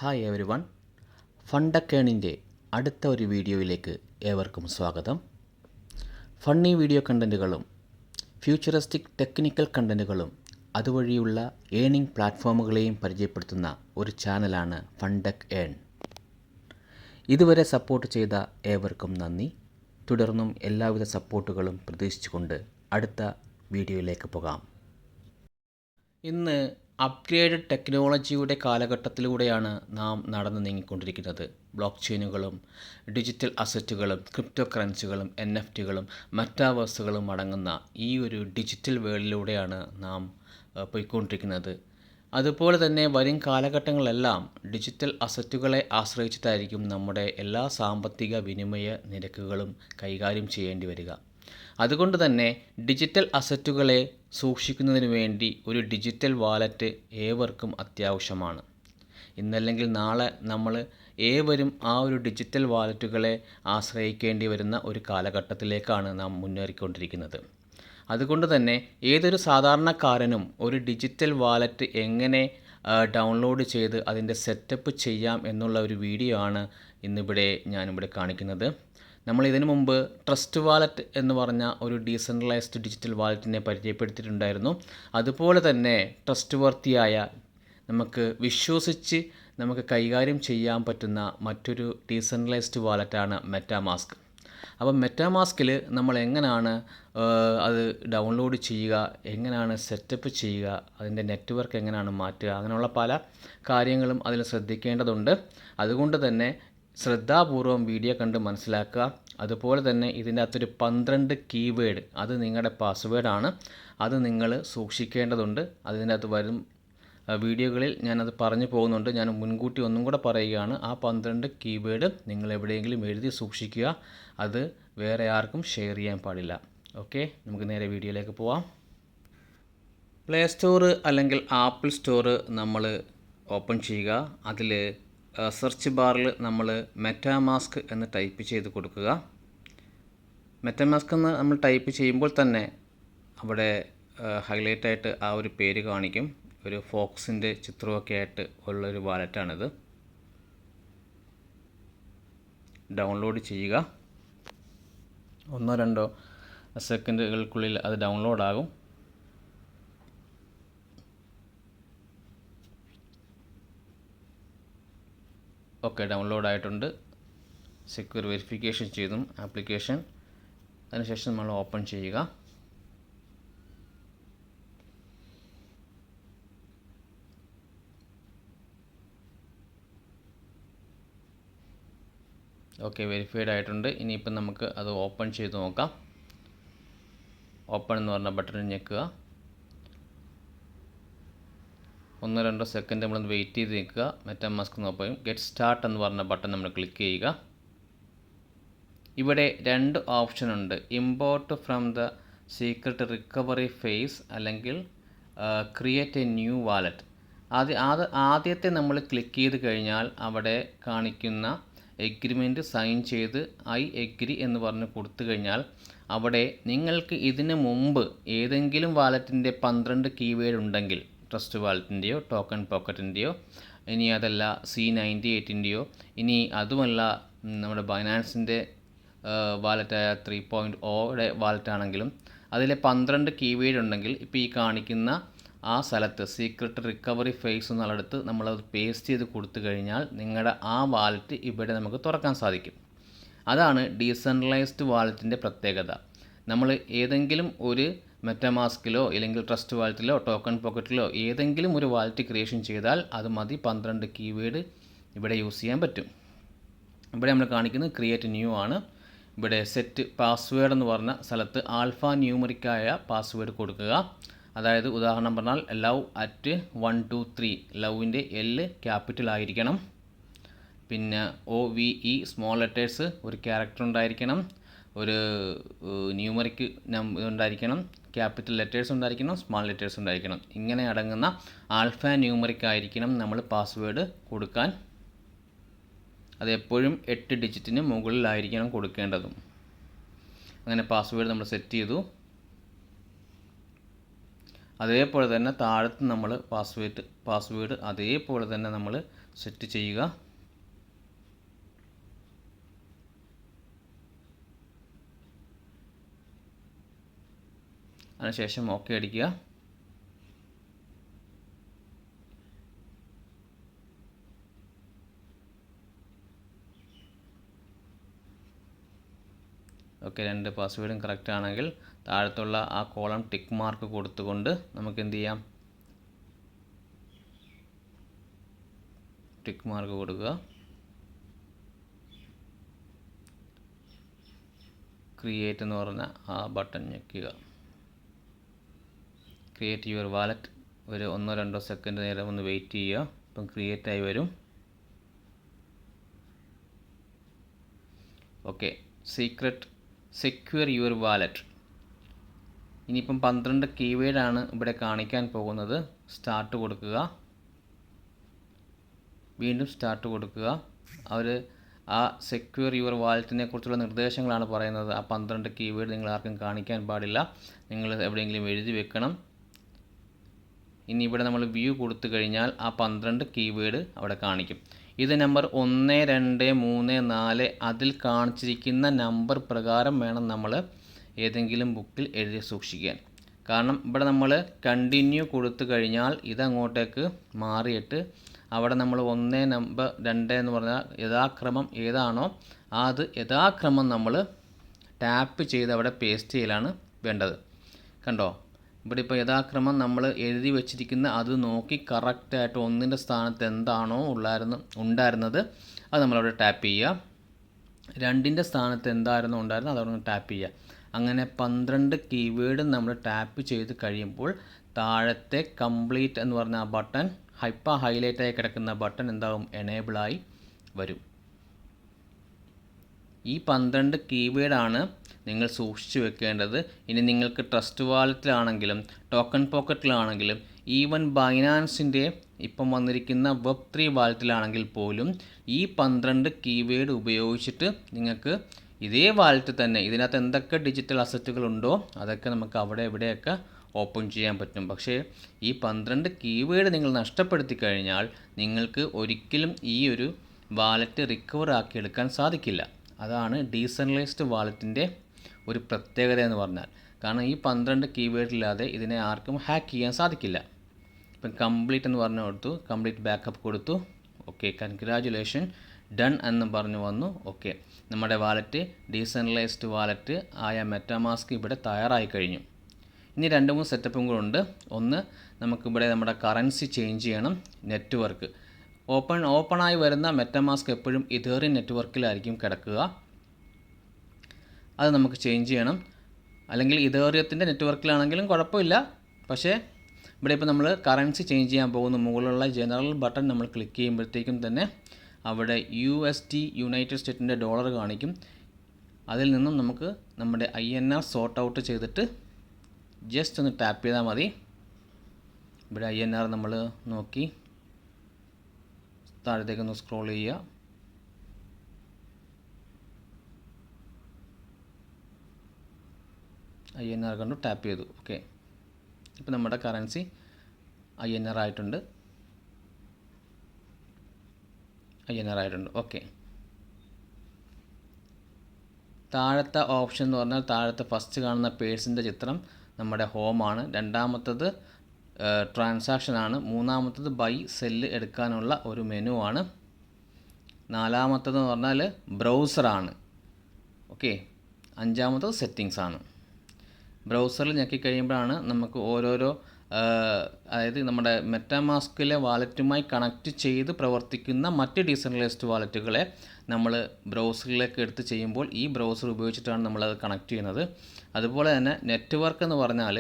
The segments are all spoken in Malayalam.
ഹായ് എവരി വൺ, ഫണ്ടക്കേണിൻ്റെ അടുത്ത ഒരു വീഡിയോയിലേക്ക് ഏവർക്കും സ്വാഗതം. ഫണ്ണി വീഡിയോ കണ്ടൻറ്റുകളും ഫ്യൂച്ചറിസ്റ്റിക് ടെക്നിക്കൽ കണ്ടൻറ്റുകളും അതുവഴിയുള്ള ഏണിംഗ് പ്ലാറ്റ്ഫോമുകളെയും പരിചയപ്പെടുത്തുന്ന ഒരു ചാനലാണ് ഫണ്ടക് ഏൺ. ഇതുവരെ സപ്പോർട്ട് ചെയ്ത ഏവർക്കും നന്ദി. തുടർന്നും എല്ലാവിധ സപ്പോർട്ടുകളും പ്രതീക്ഷിച്ചുകൊണ്ട് അടുത്ത വീഡിയോയിലേക്ക് പോകാം. ഇന്ന് അപ്ഗ്രേഡഡ് ടെക്നോളജിയുടെ കാലഘട്ടത്തിലൂടെയാണ് നാം നടന്നു നീങ്ങിക്കൊണ്ടിരിക്കുന്നത്. ബ്ലോക്ക് ചെയിനുകളും ഡിജിറ്റൽ അസറ്റുകളും ക്രിപ്റ്റോ കറൻസികളും NFT-കളും മെറ്റാവേഴ്സുകളും അടങ്ങുന്ന ഈ ഒരു ഡിജിറ്റൽ വേൾഡിലൂടെയാണ് നാം പോയിക്കൊണ്ടിരിക്കുന്നത്. അതുപോലെ തന്നെ വരും കാലഘട്ടങ്ങളിലെല്ലാം ഡിജിറ്റൽ അസറ്റുകളെ ആശ്രയിച്ചിട്ടായിരിക്കും നമ്മുടെ എല്ലാ സാമ്പത്തിക വിനിമയ നിരക്കുകളും കൈകാര്യം ചെയ്യേണ്ടി വരിക. അതുകൊണ്ട് തന്നെ ഡിജിറ്റൽ അസറ്റുകളെ സൂക്ഷിക്കുന്നതിന് വേണ്ടി ഒരു ഡിജിറ്റൽ വാലറ്റ് ഏവർക്കും അത്യാവശ്യമാണ്. ഇന്നല്ലെങ്കിൽ നാളെ നമ്മൾ ഏവരും ആ ഒരു ഡിജിറ്റൽ വാലറ്റുകളെ ആശ്രയിക്കേണ്ടി വരുന്ന ഒരു കാലഘട്ടത്തിലേക്കാണ് നാം മുന്നേറിക്കൊണ്ടിരിക്കുന്നത്. അതുകൊണ്ട് തന്നെ ഏതൊരു സാധാരണക്കാരനും ഒരു ഡിജിറ്റൽ വാലറ്റ് എങ്ങനെ ഡൗൺലോഡ് ചെയ്ത് അതിൻ്റെ സെറ്റപ്പ് ചെയ്യാം എന്നുള്ള ഒരു വീഡിയോ ആണ് ഞാനിവിടെ കാണിക്കുന്നത്. നമ്മൾ ഇതിനു മുമ്പ് ട്രസ്റ്റ് വാലറ്റ് എന്ന് പറഞ്ഞ ഒരു ഡീസെൻട്രലൈസ്ഡ് ഡിജിറ്റൽ വാലറ്റിനെ പരിചയപ്പെടുത്തിയിട്ടുണ്ടായിരുന്നു. അതുപോലെ തന്നെ ട്രസ്റ്റ് വർത്തിയായ നമുക്ക് വിശ്വസിച്ച് നമുക്ക് കൈകാര്യം ചെയ്യാൻ പറ്റുന്ന മറ്റൊരു ഡീസെൻട്രലൈസ്ഡ് വാലറ്റാണ് മെറ്റാമാസ്ക്. അപ്പം മെറ്റാമാസ്കിൽ നമ്മൾ എങ്ങനെയാണ് അത് ഡൗൺലോഡ് ചെയ്യുക, എങ്ങനെയാണ് സെറ്റപ്പ് ചെയ്യുക, അതിൻ്റെ നെറ്റ്വർക്ക് എങ്ങനെയാണ് മാറ്റുക, അങ്ങനെയുള്ള പല കാര്യങ്ങളും അതിൽ ശ്രദ്ധിക്കേണ്ടതുണ്ട്. അതുകൊണ്ട് തന്നെ ശ്രദ്ധാപൂർവം വീഡിയോ കണ്ട് മനസ്സിലാക്കുക. അതുപോലെ തന്നെ ഇതിൻ്റെ അകത്തൊരു 12 കീവേഡ്, അത് നിങ്ങളുടെ പാസ്വേഡാണ്, അത് നിങ്ങൾ സൂക്ഷിക്കേണ്ടതുണ്ട്. അതിൻ്റെ അകത്ത് വരും വീഡിയോകളിൽ ഞാനത് പറഞ്ഞു പോകുന്നുണ്ട്. ഞാൻ മുൻകൂട്ടി ഒന്നും കൂടെ പറയുകയാണ്, ആ 12 കീവേഡ് നിങ്ങൾ എവിടെയെങ്കിലും എഴുതി സൂക്ഷിക്കുക. അത് വേറെ ആർക്കും ഷെയർ ചെയ്യാൻ പാടില്ല. ഓക്കെ, നമുക്ക് നേരെ വീഡിയോയിലേക്ക് പോവാം. പ്ലേ സ്റ്റോർ അല്ലെങ്കിൽ ആപ്പിൾ സ്റ്റോർ നമ്മൾ ഓപ്പൺ ചെയ്യുക. അതിൽ സെർച്ച് ബാറിൽ നമ്മൾ മെറ്റാമാസ്ക് എന്ന് ടൈപ്പ് ചെയ്ത് കൊടുക്കുക. മെറ്റാമാസ്ക് എന്ന് നമ്മൾ ടൈപ്പ് ചെയ്യുമ്പോൾ തന്നെ അവിടെ ഹൈലൈറ്റായിട്ട് ആ ഒരു പേര് കാണിക്കും. ഒരു ഫോക്സിൻ്റെ ചിത്രമൊക്കെ ആയിട്ട് ഉള്ളൊരു വാലറ്റാണിത്. ഡൗൺലോഡ് ചെയ്യുക. 1-2 സെക്കൻഡുകൾക്കുള്ളിൽ അത് ഡൗൺലോഡ് ആകും. ഓക്കെ, ഡൗൺലോഡ് ആയിട്ടുണ്ട്. സെക്യൂർ വെരിഫിക്കേഷൻ ചെയ്തു ആപ്ലിക്കേഷൻ. അതിനുശേഷം നമ്മൾ ഓപ്പൺ ചെയ്യുക. ഓക്കെ, വെരിഫൈഡ് ആയിട്ടുണ്ട്. ഇനിയിപ്പം നമുക്ക് അത് ഓപ്പൺ ചെയ്ത് നോക്കാം. ഓപ്പൺ എന്ന് പറഞ്ഞ ബട്ടൺ ഞെക്കുക. 1-2 സെക്കൻഡ് നമ്മൾ വെയിറ്റ് ചെയ്ത് നിൽക്കുക. മെറ്റാമാസ്ക് നോക്കും. ഗെറ്റ് സ്റ്റാർട്ട് എന്ന് പറഞ്ഞ ബട്ടൺ നമ്മൾ ക്ലിക്ക് ചെയ്യുക. ഇവിടെ 2 ഓപ്ഷൻ ഉണ്ട്. Import from the secret recovery phase അല്ലെങ്കിൽ ക്രിയേറ്റ് എ ന്യൂ വാലറ്റ്. ആദ്യത്തെ നമ്മൾ ക്ലിക്ക് ചെയ്ത് കഴിഞ്ഞാൽ അവിടെ കാണിക്കുന്ന എഗ്രിമെൻറ്റ് സൈൻ ചെയ്ത് ഐ എഗ്രി എന്ന് പറഞ്ഞ് കൊടുത്തു കഴിഞ്ഞാൽ അവിടെ നിങ്ങൾക്ക് ഇതിന് മുമ്പ് ഏതെങ്കിലും വാലറ്റിൻ്റെ 12 കീവേഡ് ഉണ്ടെങ്കിൽ, ട്രസ്റ്റ് വാലറ്റിൻ്റെയോ ടോക്കൺ പോക്കറ്റിൻ്റെയോ, ഇനി അതല്ല C98ൻ്റെയോ, ഇനി അതുമല്ല നമ്മുടെ ബൈനാൻസിൻ്റെ വാലറ്റായ 3.0യുടെ വാലറ്റാണെങ്കിലും അതിലെ 12 കീവേഡ് ഉണ്ടെങ്കിൽ ഇപ്പോൾ ഈ കാണിക്കുന്ന ആ സ്ഥലത്ത് സീക്രട്ട് റിക്കവറി ഫേസ് എന്നുള്ളിടത്ത് നമ്മളത് പേസ്റ്റ് ചെയ്ത് കൊടുത്തു കഴിഞ്ഞാൽ നിങ്ങളുടെ ആ വാലറ്റ് ഇവിടെ നമുക്ക് തുറക്കാൻ സാധിക്കും. അതാണ് ഡീസെൻട്രലൈസ്ഡ് വാലറ്റിൻ്റെ പ്രത്യേകത. നമ്മൾ ഏതെങ്കിലും ഒരു മെറ്റാമാസ്കിലോ അല്ലെങ്കിൽ ട്രസ്റ്റ് വാലറ്റിലോ ടോക്കൺ പോക്കറ്റിലോ ഏതെങ്കിലും ഒരു വാലറ്റ് ക്രിയേഷൻ ചെയ്താൽ അത് മതി, 12 കീവേഡ് ഇവിടെ യൂസ് ചെയ്യാൻ പറ്റും. ഇവിടെ നമ്മൾ കാണിക്കുന്നത് ക്രിയേറ്റ് ന്യൂ ആണ്. ഇവിടെ സെറ്റ് പാസ്വേഡ് എന്ന് പറഞ്ഞ സ്ഥലത്ത് ആൽഫ ന്യൂമറിക്കായ പാസ്വേഡ് കൊടുക്കുക. അതായത് ഉദാഹരണം പറഞ്ഞാൽ ലവ് അറ്റ് 123, ലവിൻ്റെ L ക്യാപിറ്റൽ ആയിരിക്കണം. പിന്നെ OVE സ്മോൾ ലെറ്റേഴ്സ് ഒരു ക്യാരക്ടർ ഉണ്ടായിരിക്കണം, ഒരു ന്യൂമറിക് ഉണ്ടായിരിക്കണം, ക്യാപിറ്റൽ ലെറ്റേഴ്സ് ഉണ്ടായിരിക്കണം, സ്മോൾ ലെറ്റേഴ്സ് ഉണ്ടായിരിക്കണം. ഇങ്ങനെ അടങ്ങുന്ന ആൽഫ ന്യൂമറിക് ആയിരിക്കണം നമ്മൾ പാസ്വേഡ് കൊടുക്കാൻ. അതെപ്പോഴും 8 ഡിജിറ്റിന് മുകളിലായിരിക്കണം കൊടുക്കേണ്ടതും. അങ്ങനെ പാസ്വേഡ് നമ്മൾ സെറ്റ് ചെയ്തു. അതേപോലെ തന്നെ താഴത്ത് നമ്മൾ പാസ്വേഡ് അതേപോലെ തന്നെ നമ്മൾ സെറ്റ് ചെയ്യുക. അതിനുശേഷം ഓക്കെ അടിക്കുക. ഓക്കെ, 2 പാസ്വേഡും കറക്റ്റ് ആണെങ്കിൽ താഴത്തുള്ള ആ കോളം ടിക്ക് മാർക്ക് കൊടുത്തുകൊണ്ട് നമുക്ക് എന്ത് ചെയ്യാം, ടിക്ക് മാർക്ക് കൊടുക്കുക. ക്രിയേറ്റ് എന്ന് പറഞ്ഞ ആ ബട്ടൺ ഞെക്കുക. ക്രിയേറ്റ് യുവർ വാലറ്റ് ഒരു 1-2 സെക്കൻഡ് നേരം ഒന്ന് വെയിറ്റ് ചെയ്യുക. ഇപ്പം ക്രിയേറ്റ് ആയി വരും. Okay, secure your wallet. ഇനിയിപ്പം 12 കീവേഡാണ് ഇവിടെ കാണിക്കാൻ പോകുന്നത്. സ്റ്റാർട്ട് കൊടുക്കുക. വീണ്ടും സ്റ്റാർട്ട് കൊടുക്കുക. അവർ ആ സെക്യൂർ യുവർ വാലറ്റിനെ കുറിച്ചുള്ള നിർദ്ദേശങ്ങളാണ് പറയുന്നത്. ആ 12 കീവേഡ് നിങ്ങൾ ആർക്കും കാണിക്കാൻ പാടില്ല. നിങ്ങൾ എവിടെയെങ്കിലും എഴുതി വെക്കണം. ഇനി ഇവിടെ നമ്മൾ വ്യൂ കൊടുത്തു കഴിഞ്ഞാൽ ആ 12 കീവേഡ് അവിടെ കാണിക്കും. ഇത് നമ്പർ 1, 2, 3, 4 അതിൽ കാണിച്ചിരിക്കുന്ന നമ്പർ പ്രകാരം വേണം നമ്മൾ ഏതെങ്കിലും ബുക്കിൽ എഴുതി സൂക്ഷിക്കാൻ. കാരണം ഇവിടെ നമ്മൾ കണ്ടിന്യൂ കൊടുത്തു കഴിഞ്ഞാൽ ഇതങ്ങോട്ടേക്ക് മാറിയിട്ട് അവിടെ നമ്മൾ 1 നമ്പർ 2 എന്ന് പറഞ്ഞാൽ യഥാക്രമം ഏതാണോ അത് യഥാക്രമം നമ്മൾ ടാപ്പ് ചെയ്ത് അവിടെ പേസ്റ്റ് ചെയ്യലാണ് വേണ്ടത്. കണ്ടോ, ഇവിടെ ഇപ്പോൾ യഥാക്രമം നമ്മൾ എഴുതി വെച്ചിരിക്കുന്ന അത് നോക്കി കറക്റ്റായിട്ട് 1ൻ്റെ സ്ഥാനത്ത് എന്താണോ ഉണ്ടായിരുന്നത് അത് നമ്മളവിടെ ടാപ്പ് ചെയ്യുക. 2ൻ്റെ സ്ഥാനത്ത് എന്തായിരുന്നു ഉണ്ടായിരുന്നത് അതവിടെ ടാപ്പ് ചെയ്യുക. അങ്ങനെ 12 കീവേഡ് നമ്മൾ ടാപ്പ് ചെയ്ത് കഴിയുമ്പോൾ താഴത്തെ കംപ്ലീറ്റ് എന്ന് പറഞ്ഞ ആ ബട്ടൺ ഹൈലൈറ്റായി കിടക്കുന്ന ബട്ടൺ എന്താകും, എനേബിളായി വരും. ഈ 12 കീവേഡാണ് നിങ്ങൾ സൂക്ഷിച്ചു വെക്കേണ്ടത്. ഇനി നിങ്ങൾക്ക് ട്രസ്റ്റ് വാലറ്റിലാണെങ്കിലും ടോക്കൺ പോക്കറ്റിലാണെങ്കിലും ഈവൻ ബൈനാൻസിൻ്റെ ഇപ്പം വന്നിരിക്കുന്ന Web3 വാലറ്റിലാണെങ്കിൽ പോലും ഈ 12 കീവേഡ് ഉപയോഗിച്ചിട്ട് നിങ്ങൾക്ക് ഇതേ വാലറ്റ് തന്നെ ഇതിനകത്ത് എന്തൊക്കെ ഡിജിറ്റൽ അസറ്റുകളുണ്ടോ അതൊക്കെ നമുക്ക് അവിടെ ഇവിടെയൊക്കെ ഓപ്പൺ ചെയ്യാൻ പറ്റും. പക്ഷേ ഈ 12 കീവേഡ് നിങ്ങൾ നഷ്ടപ്പെടുത്തി കഴിഞ്ഞാൽ നിങ്ങൾക്ക് ഒരിക്കലും ഈ ഒരു വാലറ്റ് റിക്കവർ ആക്കിയെടുക്കാൻ സാധിക്കില്ല. അതാണ് ഡീസെൻട്രലൈസ്ഡ് വാലറ്റിൻ്റെ ഒരു പ്രത്യേകത എന്ന് പറഞ്ഞാൽ. കാരണം ഈ 12 കീവേഡില്ലാതെ ഇതിനെ ആർക്കും ഹാക്ക് ചെയ്യാൻ സാധിക്കില്ല. ഇപ്പം കംപ്ലീറ്റ് എന്ന് പറഞ്ഞു കൊടുത്തു, കംപ്ലീറ്റ് ബാക്കപ്പ് കൊടുത്തു. ഓക്കെ, കൺഗ്രാജുലേഷൻ, ഡൺ എന്ന് പറഞ്ഞു വന്നു. ഓക്കെ, നമ്മുടെ വാലറ്റ് ഡീസെൻട്രലൈസ്ഡ് വാലറ്റ് ആയ മെറ്റാമാസ്ക് ഇവിടെ തയ്യാറായി കഴിഞ്ഞു. ഇനി 2-3 സെറ്റപ്പും കൂടെ ഉണ്ട്. ഒന്ന്, നമുക്കിവിടെ നമ്മുടെ കറൻസി ചേഞ്ച് ചെയ്യണം. നെറ്റ്വർക്ക് ഓപ്പണായി വരുന്ന മെറ്റാമാസ്ക് എപ്പോഴും ഇതേറിയം നെറ്റ്വർക്കിലായിരിക്കും കിടക്കുക. അത് നമുക്ക് ചേഞ്ച് ചെയ്യണം. അല്ലെങ്കിൽ ഇതേറിയത്തിൻ്റെ നെറ്റ്വർക്കിലാണെങ്കിലും കുഴപ്പമില്ല. പക്ഷേ ഇവിടെ ഇപ്പോൾ നമ്മൾ കറൻസി ചേഞ്ച് ചെയ്യാൻ പോകുന്ന മുകളിലുള്ള ജനറൽ ബട്ടൺ നമ്മൾ ക്ലിക്ക് ചെയ്യുമ്പോഴത്തേക്കും തന്നെ അവിടെ USD യുണൈറ്റഡ് സ്റ്റേറ്റിൻ്റെ ഡോളർ കാണിക്കും. അതിൽ നിന്നും നമുക്ക് നമ്മുടെ INR സോർട്ട് ഔട്ട് ചെയ്തിട്ട് ജസ്റ്റ് ഒന്ന് ടാപ്പ് ചെയ്താൽ മതി. ഇവിടെ INR നമ്മൾ നോക്കി താഴത്തേക്കൊന്ന് സ്ക്രോൾ ചെയ്യുക. INR കണ്ടു, ടാപ്പ് ചെയ്തു. ഓക്കെ, ഇപ്പോൾ നമ്മുടെ കറൻസി INR ആയിട്ടുണ്ട്. ഓക്കെ, താഴത്തെ ഓപ്ഷൻ എന്ന് പറഞ്ഞാൽ താഴത്തെ ഫസ്റ്റ് കാണുന്ന പേഴ്സിൻ്റെ ചിത്രം നമ്മുടെ ഹോമാണ്. രണ്ടാമത്തത് ട്രാൻസാക്ഷനാണ്. മൂന്നാമത്തത് ബൈ സെല്ല് എടുക്കാനുള്ള ഒരു മെനു ആണ്. നാലാമത്തതെന്ന് പറഞ്ഞാൽ ബ്രൗസറാണ്. ഓക്കെ, അഞ്ചാമത്തത് സെറ്റിങ്സ് ആണ്. ബ്രൗസറിൽ ഞെക്കിക്കഴിയുമ്പോഴാണ് നമുക്ക് ഓരോരോ അതായത് നമ്മുടെ മെറ്റാമാസ്കിലെ വാലറ്റുമായി കണക്റ്റ് ചെയ്ത് പ്രവർത്തിക്കുന്ന മറ്റ് ഡീസെൻട്രലൈസ്ഡ് വാലറ്റുകളെ നമ്മൾ ബ്രൗസറിലേക്ക് എടുത്ത് ചെയ്യുമ്പോൾ ഈ ബ്രൗസർ ഉപയോഗിച്ചിട്ടാണ് നമ്മളത് കണക്ട് ചെയ്യുന്നത്. അതുപോലെ തന്നെ നെറ്റ്വർക്ക് എന്ന് പറഞ്ഞാൽ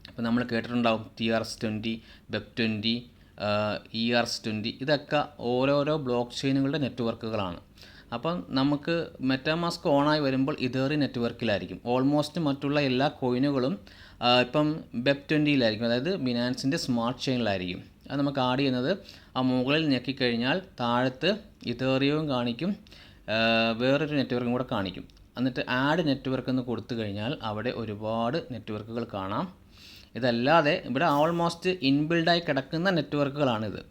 ഇപ്പോൾ നമ്മൾ കേട്ടിട്ടുണ്ടാവും TRS-20, BEP-20, ERC-20 ഇതൊക്കെ ഓരോരോ ബ്ലോക്ക് ചെയിനുകളുടെ നെറ്റ്വർക്കുകളാണ്. അപ്പം നമുക്ക് മെറ്റാമാസ്ക് ഓണായി വരുമ്പോൾ ഇതേറി നെറ്റ്വർക്കിലായിരിക്കും. ഓൾമോസ്റ്റ് മറ്റുള്ള എല്ലാ കോയിനുകളും ഇപ്പം BEP-20യിലായിരിക്കും, അതായത് ബിനാൻസിൻ്റെ സ്മാർട്ട് ചെയിനിലായിരിക്കും. അത് നമുക്ക് ആഡ് ചെയ്യുന്നത് ആ മുകളിൽ ഞെക്കിക്കഴിഞ്ഞാൽ താഴത്ത് ഇതേറിയവും കാണിക്കും, വേറൊരു നെറ്റ്വർക്കും കൂടെ കാണിക്കും. എന്നിട്ട് ആഡ് നെറ്റ്വർക്ക് എന്ന് കൊടുത്തു കഴിഞ്ഞാൽ അവിടെ ഒരുപാട് നെറ്റ്വർക്കുകൾ കാണാം. ഇതല്ലാതെ ഇവിടെ ഓൾമോസ്റ്റ് ഇൻബിൽഡായി കിടക്കുന്ന നെറ്റ്വർക്കുകളാണിത്.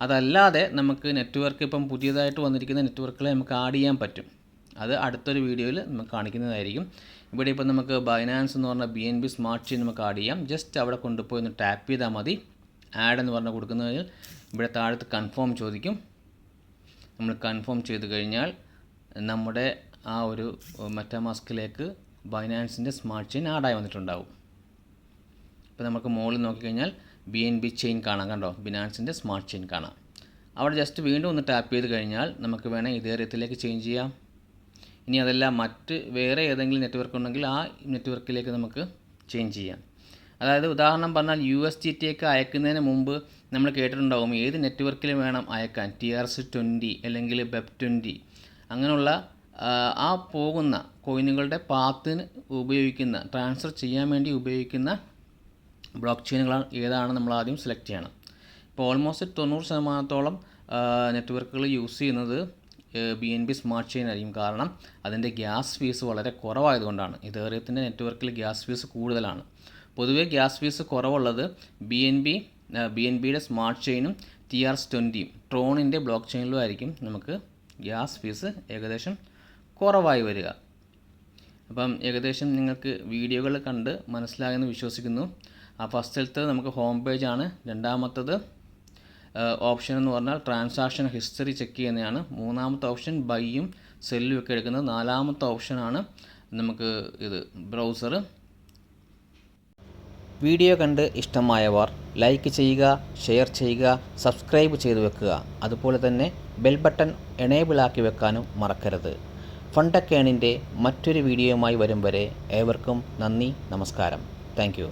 അതല്ലാതെ നമുക്ക് നെറ്റ്വർക്ക് ഇപ്പം പുതിയതായിട്ട് വന്നിരിക്കുന്ന നെറ്റ്വർക്കുകളെ നമുക്ക് ആഡ് ചെയ്യാൻ പറ്റും. അത് അടുത്തൊരു വീഡിയോയിൽ നമുക്ക് കാണിക്കുന്നതായിരിക്കും. ഇവിടെ ഇപ്പോൾ നമുക്ക് ബൈനാൻസ് എന്ന് പറഞ്ഞ BNB സ്മാർട്ട് ചെയിൻ നമുക്ക് ആഡ് ചെയ്യാം. ജസ്റ്റ് അവിടെ കൊണ്ടുപോയി ഒന്ന് ടാപ്പ് ചെയ്താൽ മതി. ആഡ് എന്ന് പറഞ്ഞ് കൊടുക്കുന്ന കഴിഞ്ഞാൽ ഇവിടെ താഴത്ത് കൺഫേം ചോദിക്കും. നമ്മൾ കൺഫേം ചെയ്ത് കഴിഞ്ഞാൽ നമ്മുടെ ആ ഒരു മെറ്റാമാസ്കിലേക്ക് ബൈനാൻസിൻ്റെ സ്മാർട്ട് ചെയിൻ ആഡായി വന്നിട്ടുണ്ടാവും. ഇപ്പോൾ നമുക്ക് മുകളിൽ നോക്കിക്കഴിഞ്ഞാൽ BNB ചെയിൻ കാണാം, കണ്ടോ, ബിനാൻസിൻ്റെ സ്മാർട്ട് ചെയിൻ കാണാം. അവിടെ ജസ്റ്റ് വീണ്ടും ഒന്ന് ടാപ്പ് ചെയ്ത് കഴിഞ്ഞാൽ നമുക്ക് വേണേൽ ഇതേറിയത്തിലേക്ക് ചേഞ്ച് ചെയ്യാം. ഇനി അതല്ല മറ്റ് വേറെ ഏതെങ്കിലും നെറ്റ്വർക്ക് ഉണ്ടെങ്കിൽ ആ നെറ്റ്വർക്കിലേക്ക് നമുക്ക് ചേഞ്ച് ചെയ്യാം. അതായത് ഉദാഹരണം പറഞ്ഞാൽ USDT ഒക്കെ അയക്കുന്നതിന് മുമ്പ് നമ്മൾ കേട്ടിട്ടുണ്ടാവും ഏത് നെറ്റ്വർക്കിൽ വേണം അയക്കാൻ, TRC20 അല്ലെങ്കിൽ BEP20 അങ്ങനെയുള്ള ആ പോകുന്ന കോയിനുകളുടെ പാത്തിന് ഉപയോഗിക്കുന്ന ട്രാൻസ്ഫർ ചെയ്യാൻ വേണ്ടി ഉപയോഗിക്കുന്ന ബ്ലോക്ക് ചെയിനുകൾ ഏതാണ് നമ്മൾ ആദ്യം സെലക്ട് ചെയ്യണം. ഇപ്പോൾ ഓൾമോസ്റ്റ് 90% നെറ്റ്വർക്കുകൾ യൂസ് ചെയ്യുന്നത് BNB സ്മാർട്ട് ചെയിൻ ആയിരിക്കും. കാരണം അതിൻ്റെ ഗ്യാസ് ഫീസ് വളരെ കുറവായതുകൊണ്ടാണ്. ഇതേറിയത്തിൻ്റെ നെറ്റ്വർക്കിൽ ഗ്യാസ് ഫീസ് കൂടുതലാണ്. പൊതുവേ ഗ്യാസ് ഫീസ് കുറവുള്ളത് BNBയുടെ സ്മാർട്ട് ചെയിനും TRC20 ട്രോണിൻ്റെ ബ്ലോക്ക് ചെയിനിലും ആയിരിക്കും നമുക്ക് ഗ്യാസ് ഫീസ് ഏകദേശം കുറവായി വരിക. അപ്പം ഏകദേശം നിങ്ങൾക്ക് വീഡിയോകൾ കണ്ട് മനസ്സിലായെന്ന് വിശ്വസിക്കുന്നു. ആ ഫസ്റ്റിലത്തെ നമുക്ക് ഹോം പേജാണ്. രണ്ടാമത്തത് ഓപ്ഷൻ എന്ന് പറഞ്ഞാൽ ട്രാൻസാക്ഷൻ ഹിസ്റ്ററി ചെക്ക് ചെയ്യുന്നതാണ്. മൂന്നാമത്തെ ഓപ്ഷൻ ബൈയും സെല്ലും ഒക്കെ എടുക്കുന്നത്. നാലാമത്തെ ഓപ്ഷനാണ് നമുക്ക് ഇത് ബ്രൗസർ. വീഡിയോ കണ്ട് ഇഷ്ടമായവർ ലൈക്ക് ചെയ്യുക, ഷെയർ ചെയ്യുക, സബ്സ്ക്രൈബ് ചെയ്തു വെക്കുക. അതുപോലെ തന്നെ ബെൽ ബട്ടൺ എനേബിൾ ആക്കി വെക്കാനും മറക്കരുത്. ഫണ്ടക്കേണിൻ്റെ മറ്റൊരു വീഡിയോയുമായി വരും വരെ ഏവർക്കും നന്ദി, നമസ്കാരം. Thank you.